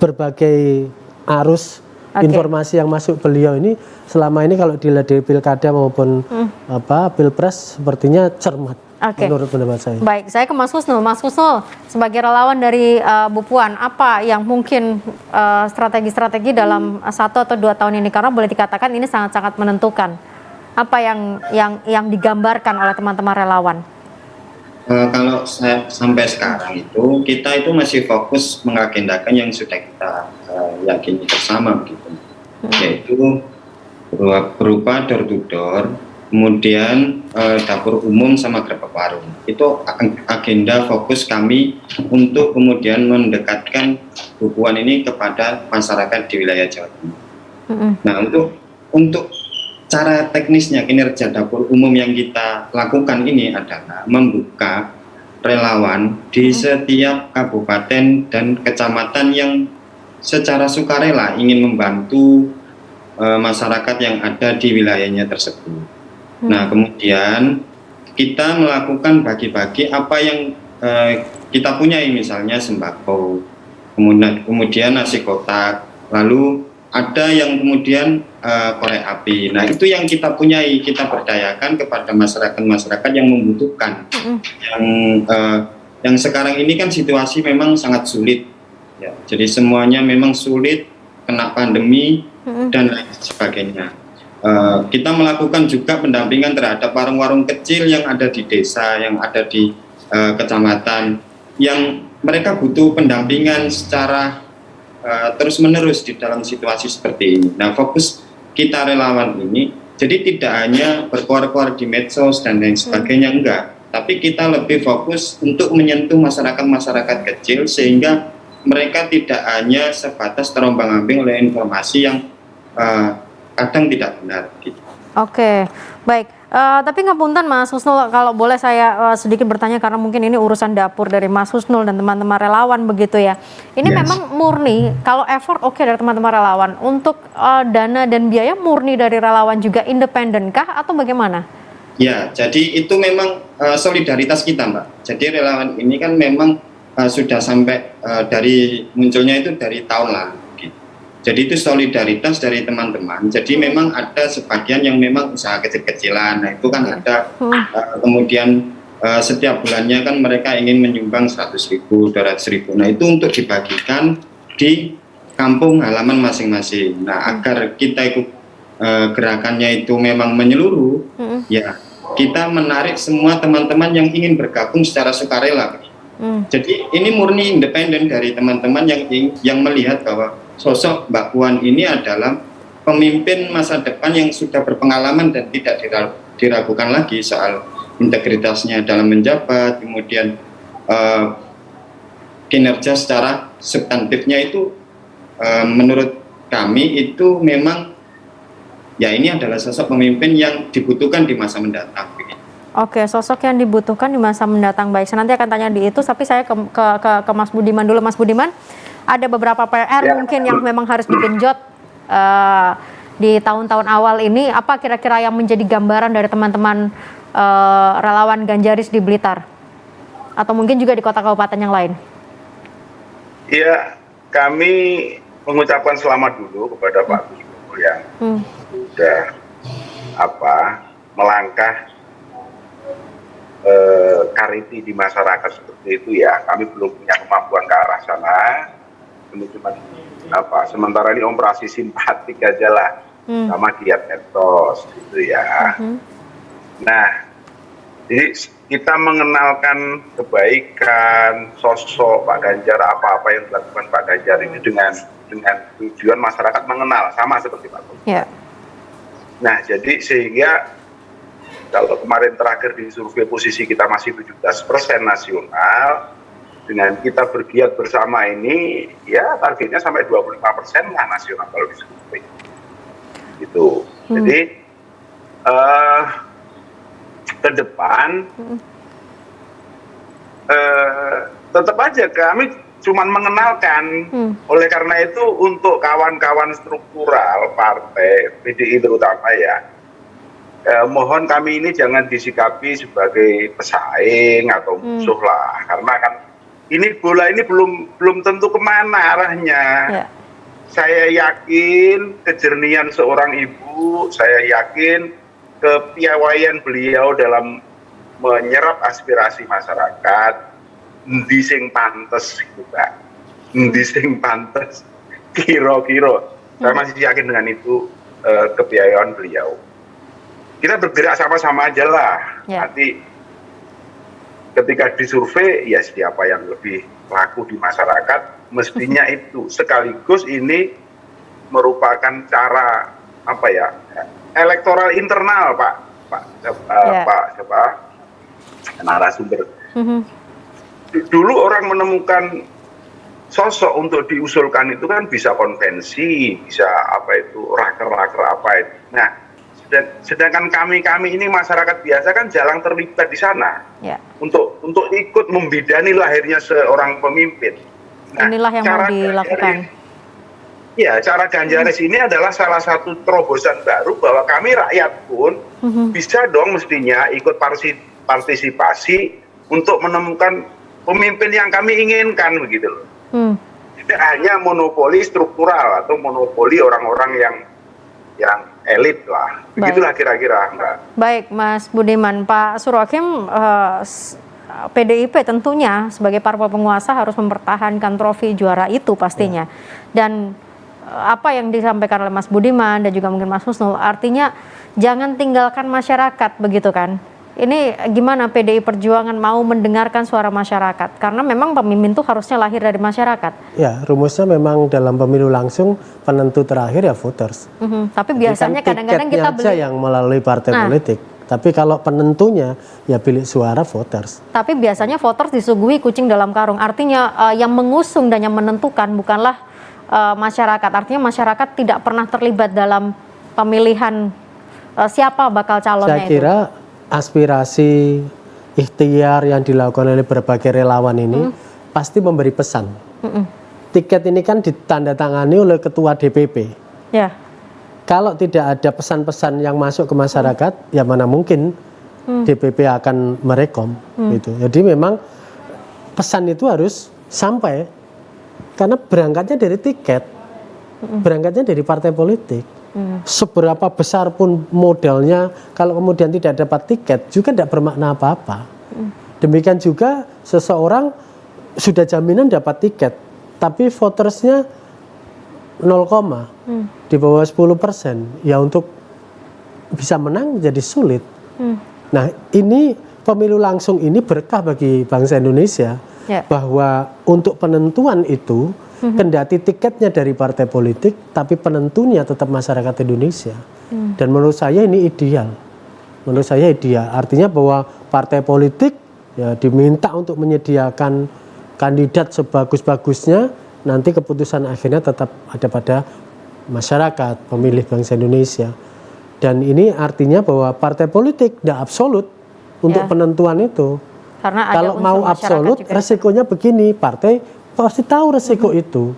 berbagai arus informasi yang masuk beliau ini selama ini kalau dilihat di pilkada maupun pilpres sepertinya cermat menurut pendapat saya. Baik, saya ke Mas Husnul. Mas Husnul, sebagai relawan dari Bu Puan, apa yang mungkin strategi-strategi dalam 1 atau 2 tahun ini, karena boleh dikatakan ini sangat-sangat menentukan, apa yang digambarkan oleh teman-teman relawan? Kalau sampai sekarang kita itu masih fokus mengagendakan yang sudah kita yakini bersama begitu, yaitu berupa door to door, kemudian dapur umum sama gerbek warung. Itu agenda fokus kami untuk kemudian mendekatkan Bu Puan ini kepada masyarakat di wilayah Jawa Timur. Nah, untuk cara teknisnya kinerja dapur umum yang kita lakukan ini adalah membuka relawan di setiap kabupaten dan kecamatan yang secara sukarela ingin membantu masyarakat yang ada di wilayahnya tersebut. Nah, kemudian kita melakukan bagi-bagi apa yang kita punyai, misalnya sembako, kemudian nasi kotak, lalu ada yang kemudian korek api. Nah, itu yang kita punyai, kita berdayakan kepada masyarakat yang membutuhkan. Yang sekarang ini kan situasi memang sangat sulit. Ya, jadi semuanya memang sulit, kena pandemi dan lain sebagainya. Kita melakukan juga pendampingan terhadap warung-warung kecil yang ada di desa, yang ada di kecamatan, yang mereka butuh pendampingan secara terus-menerus di dalam situasi seperti ini. Nah, fokus kita relawan ini jadi tidak hanya berkuar-kuar di medsos dan lain sebagainya, enggak, tapi kita lebih fokus untuk menyentuh masyarakat kecil sehingga mereka tidak hanya sebatas terombang-ambing oleh informasi yang kadang tidak benar gitu. Baik. Tapi ngapunten Mas Husnul, kalau boleh saya sedikit bertanya, karena mungkin ini urusan dapur dari Mas Husnul dan teman-teman relawan begitu ya. Ini memang murni, kalau effort dari teman-teman relawan, untuk dana dan biaya murni dari relawan juga independen kah atau bagaimana? Ya, jadi itu memang solidaritas kita, Mbak. Jadi relawan ini kan memang sudah sampai dari munculnya itu dari tahun lalu. Jadi itu solidaritas dari teman-teman. Jadi memang ada sebagian yang memang usaha kecil-kecilan. Nah, itu kan ada kemudian setiap bulannya kan mereka ingin menyumbang 100.000, 200.000. Nah, itu untuk dibagikan di kampung halaman masing-masing. Nah, agar kita ikut gerakannya itu memang menyeluruh, ya kita menarik semua teman-teman yang ingin bergabung secara sukarela. Jadi ini murni independen dari teman-teman yang melihat bahwa sosok Mbak Puan ini adalah pemimpin masa depan yang sudah berpengalaman dan tidak diragukan lagi soal integritasnya dalam menjabat, kemudian kinerja secara substantifnya itu menurut kami itu memang ya ini adalah sosok pemimpin yang dibutuhkan di masa mendatang. Oke, sosok yang dibutuhkan di masa mendatang. Baik, saya nanti akan tanya di itu, tapi saya ke Mas Budiman dulu. Mas Budiman, ada beberapa PR mungkin yang memang harus digenjot di tahun-tahun awal ini. Apa kira-kira yang menjadi gambaran dari teman-teman relawan Ganjaris di Blitar? Atau mungkin juga di kota kabupaten yang lain? Ya, kami mengucapkan selamat dulu kepada Pak Gus Dur yang sudah melangkah kariti di masyarakat seperti itu ya. Kami belum punya kemampuan ke arah sana. Ini cuma sementara ini operasi simpatik aja lah, sama giat etos gitu ya. Nah, jadi kita mengenalkan kebaikan sosok Pak Ganjar, apa-apa yang dilakukan Pak Ganjar ini dengan tujuan masyarakat mengenal, sama seperti Pak Gus. Yeah. Nah, jadi sehingga kalau kemarin terakhir di survei posisi kita masih 17% nasional, dengan kita bergiat bersama ini, ya targetnya sampai 25% lah nasional kalau di survei. Gitu. Jadi ke depan tetap aja kami cuman mengenalkan. Oleh karena itu untuk kawan-kawan struktural partai PDI terutama ya, mohon kami ini jangan disikapi sebagai pesaing atau musuh lah, karena kan ini bola ini belum tentu kemana arahnya. Yeah. Saya yakin kejernihan seorang ibu, saya yakin kepiawaian beliau dalam menyerap aspirasi masyarakat, endi sing pantes gitu Pak, endi sing pantes, kira-kira. Saya masih yakin dengan itu kepiawaian beliau. Kita bergerak sama-sama aja lah. Yeah. Nanti ketika disurvei, ya siapa yang lebih laku di masyarakat, mestinya itu. Sekaligus ini merupakan cara elektoral internal Pak narasumber. Dulu orang menemukan sosok untuk diusulkan itu kan bisa konvensi, bisa raker-raker apa itu. Nah, sedangkan kami ini masyarakat biasa kan jarang terlibat di sana untuk ikut membidani lahirnya seorang pemimpin. Nah, inilah yang mau dilakukan. Cara Ganjaris ini adalah salah satu terobosan baru bahwa kami rakyat pun bisa dong mestinya ikut partisipasi untuk menemukan pemimpin yang kami inginkan begitu loh. Tidak hanya monopoli struktural atau monopoli orang-orang yang elit lah, begitulah kira-kira Mbak. Baik Mas Budiman, Pak Surhakim, PDIP tentunya sebagai parpol penguasa harus mempertahankan trofi juara itu pastinya. Dan apa yang disampaikan oleh Mas Budiman dan juga mungkin Mas Husnul, artinya jangan tinggalkan masyarakat begitu kan. Ini gimana PDI Perjuangan mau mendengarkan suara masyarakat? Karena memang pemimpin itu harusnya lahir dari masyarakat. Ya, rumusnya memang dalam pemilu langsung penentu terakhir ya voters. Tapi biasanya kadang-kadang kita beli yang melalui partai politik. Tapi kalau penentunya ya bilik suara voters. Tapi biasanya voters disuguhi kucing dalam karung. Artinya yang mengusung dan yang menentukan bukanlah masyarakat. Artinya masyarakat tidak pernah terlibat dalam pemilihan siapa bakal calonnya. Saya kira aspirasi ikhtiar yang dilakukan oleh berbagai relawan ini pasti memberi pesan. Tiket ini kan ditandatangani oleh ketua DPP. Kalau tidak ada pesan-pesan yang masuk ke masyarakat, ya mana mungkin DPP akan merekom. Gitu. Jadi memang pesan itu harus sampai, karena berangkatnya dari tiket, berangkatnya dari partai politik. Seberapa besar pun modalnya, kalau kemudian tidak dapat tiket juga tidak bermakna apa-apa. Demikian juga seseorang sudah jaminan dapat tiket, tapi votersnya 0, di bawah 10%, ya untuk bisa menang jadi sulit. Nah, ini pemilu langsung ini berkah bagi bangsa Indonesia, bahwa untuk penentuan itu kendati tiketnya dari partai politik, tapi penentunya tetap masyarakat Indonesia. Dan menurut saya ini ideal. Menurut saya ideal. Artinya bahwa partai politik ya diminta untuk menyediakan kandidat sebagus-bagusnya, nanti keputusan akhirnya tetap ada pada masyarakat, pemilih bangsa Indonesia. Dan ini artinya bahwa partai politik tidak absolut untuk penentuan itu. Karena ada kalau unsur mau masyarakat absolut, juga. resikonya begini, partai pasti tahu resiko itu.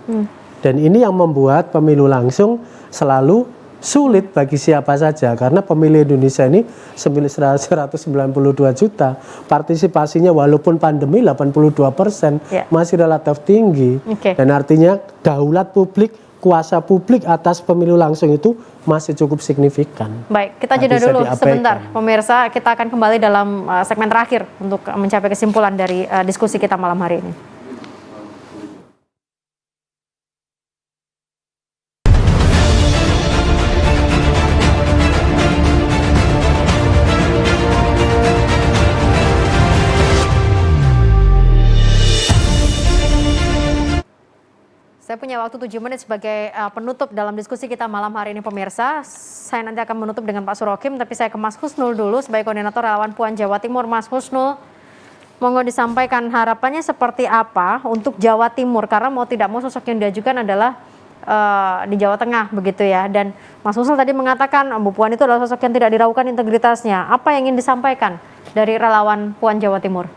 Dan ini yang membuat pemilu langsung selalu sulit bagi siapa saja, karena pemilih Indonesia ini 192 juta, partisipasinya walaupun pandemi 82% masih relatif tinggi. Dan artinya daulat publik, kuasa publik atas pemilu langsung itu masih cukup signifikan. Baik, kita jeda dulu sebentar. Pemirsa, kita akan kembali dalam segmen terakhir untuk mencapai kesimpulan dari diskusi kita malam hari ini. Saya punya waktu 7 menit sebagai penutup dalam diskusi kita malam hari ini, pemirsa. Saya nanti akan menutup dengan Pak Surokim, tapi saya ke Mas Husnul dulu sebagai koordinator relawan Puan Jawa Timur. Mas Husnul, monggo disampaikan harapannya seperti apa untuk Jawa Timur, karena mau tidak mau sosok yang diajukan adalah di Jawa Tengah begitu ya. Dan Mas Husnul tadi mengatakan Bu Puan itu adalah sosok yang tidak diragukan integritasnya. Apa yang ingin disampaikan dari relawan Puan Jawa Timur?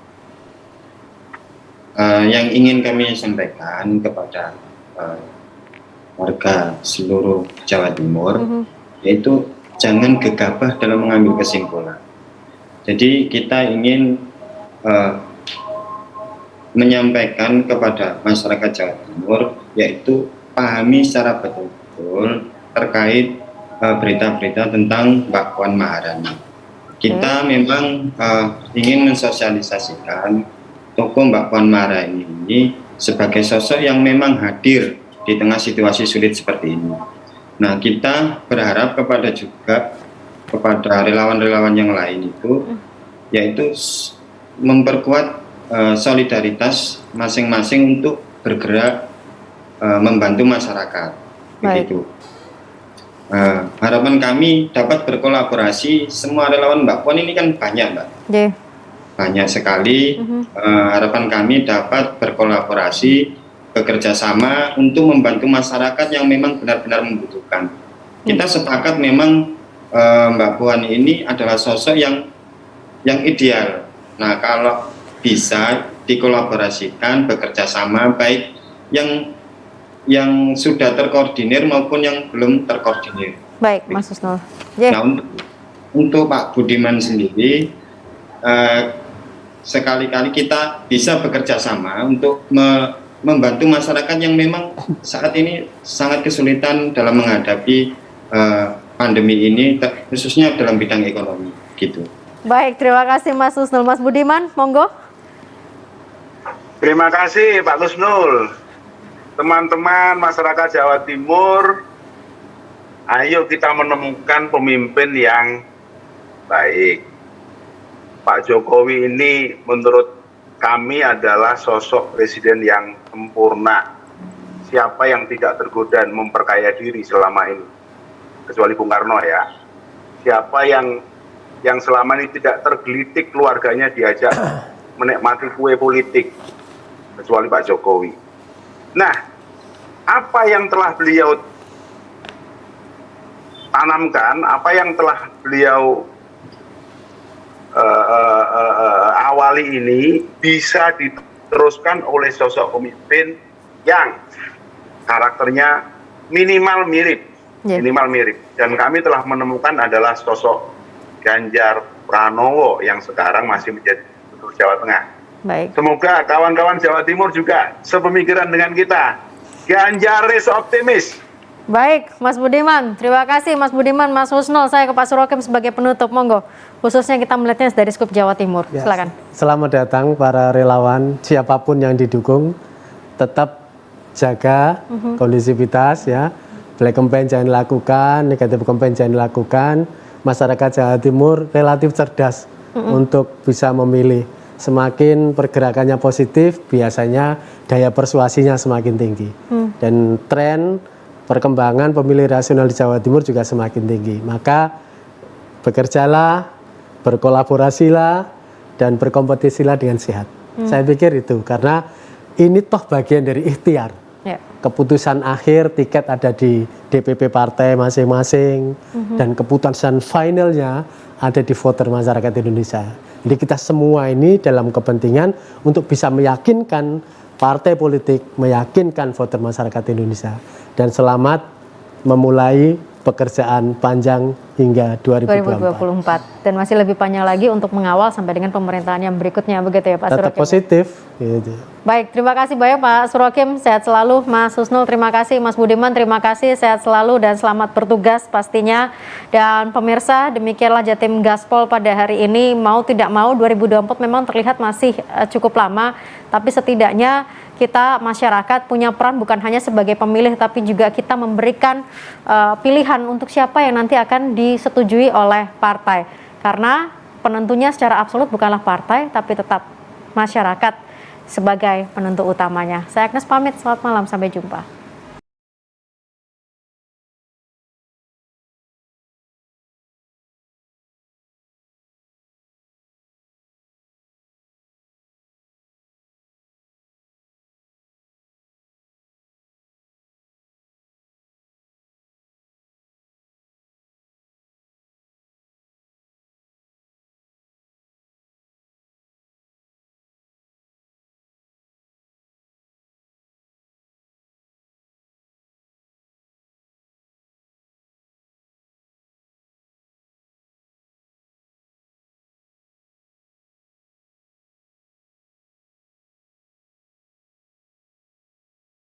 Yang ingin kami sampaikan kepada warga seluruh Jawa Timur, yaitu jangan gegabah dalam mengambil kesimpulan. Jadi kita ingin menyampaikan kepada masyarakat Jawa Timur, yaitu pahami secara betul-betul terkait berita-berita tentang Mbak Puan Maharani. Kita memang ingin mensosialisasikan tokoh Mbak Puan Maharani ini sebagai sosok yang memang hadir di tengah situasi sulit seperti ini. Nah, kita berharap kepada relawan-relawan yang lain itu, yaitu memperkuat solidaritas masing-masing untuk bergerak membantu masyarakat. Begitu. Harapan kami dapat berkolaborasi. Semua relawan Mbak Puan ini kan banyak, Mbak. Banyak sekali. Harapan kami dapat berkolaborasi, bekerja sama untuk membantu masyarakat yang memang benar-benar membutuhkan. Kita sepakat memang Mbak Puan ini adalah sosok yang ideal. Nah, kalau bisa dikolaborasikan, bekerja sama, baik yang sudah terkoordinir maupun yang belum terkoordinir. Baik, Mas Husnul. Nah, untuk Pak Budiman sendiri, sekali-kali kita bisa bekerja sama untuk membantu masyarakat yang memang saat ini sangat kesulitan dalam menghadapi pandemi ini, khususnya dalam bidang ekonomi, gitu. Baik, terima kasih Mas Husnul. Mas Budiman, monggo. Terima kasih Pak Husnul. Teman-teman masyarakat Jawa Timur, ayo kita menemukan pemimpin yang baik. Pak Jokowi ini menurut kami adalah sosok presiden yang sempurna. Siapa yang tidak tergoda memperkaya diri selama ini? Kecuali Bung Karno ya. Siapa yang selama ini tidak tergelitik keluarganya diajak menikmati kue politik? Kecuali Pak Jokowi. Nah, apa yang telah beliau tanamkan, apa yang telah beliau awali ini bisa diteruskan oleh sosok pemimpin yang karakternya minimal mirip, dan kami telah menemukan adalah sosok Ganjar Pranowo yang sekarang masih menjadi gubernur Jawa Tengah. Baik. Semoga kawan-kawan Jawa Timur juga sepemikiran dengan kita. Ganjaris optimis. Baik, Mas Budiman. Terima kasih Mas Budiman, Mas Husnul. Saya ke Pak Surokim sebagai penutup, monggo. Khususnya kita melihatnya dari skup Jawa Timur. Silakan. Selamat datang para relawan, siapapun yang didukung, tetap jaga kondisivitas ya. Black campaign jangan dilakukan, negatif campaign jangan dilakukan. Masyarakat Jawa Timur relatif cerdas untuk bisa memilih. Semakin pergerakannya positif, biasanya daya persuasinya semakin tinggi. Dan tren perkembangan pemilih rasional di Jawa Timur juga semakin tinggi. Maka bekerjalah, berkolaborasilah, dan berkompetisilah dengan sehat. Saya pikir itu, karena ini toh bagian dari ikhtiar. Ya. Keputusan akhir tiket ada di DPP partai masing-masing dan keputusan finalnya ada di voter masyarakat Indonesia. Jadi kita semua ini dalam kepentingan untuk bisa meyakinkan partai politik, meyakinkan voter masyarakat Indonesia. Dan selamat memulai pekerjaan panjang hingga 2024. Dan masih lebih panjang lagi untuk mengawal sampai dengan pemerintahan yang berikutnya, begitu ya Pak Tetap Surokim? positif. Gitu. Baik, terima kasih banyak Pak Surokim, sehat selalu. Mas Husnul, terima kasih. Mas Budiman, terima kasih, sehat selalu dan selamat bertugas pastinya. Dan pemirsa, demikianlah Jatim Gaspol pada hari ini. Mau tidak mau 2024 memang terlihat masih cukup lama, tapi setidaknya kita masyarakat punya peran bukan hanya sebagai pemilih, tapi juga kita memberikan pilihan untuk siapa yang nanti akan disetujui oleh partai. Karena penentunya secara absolut bukanlah partai, tapi tetap masyarakat sebagai penentu utamanya. Saya Agnes pamit, selamat malam, sampai jumpa.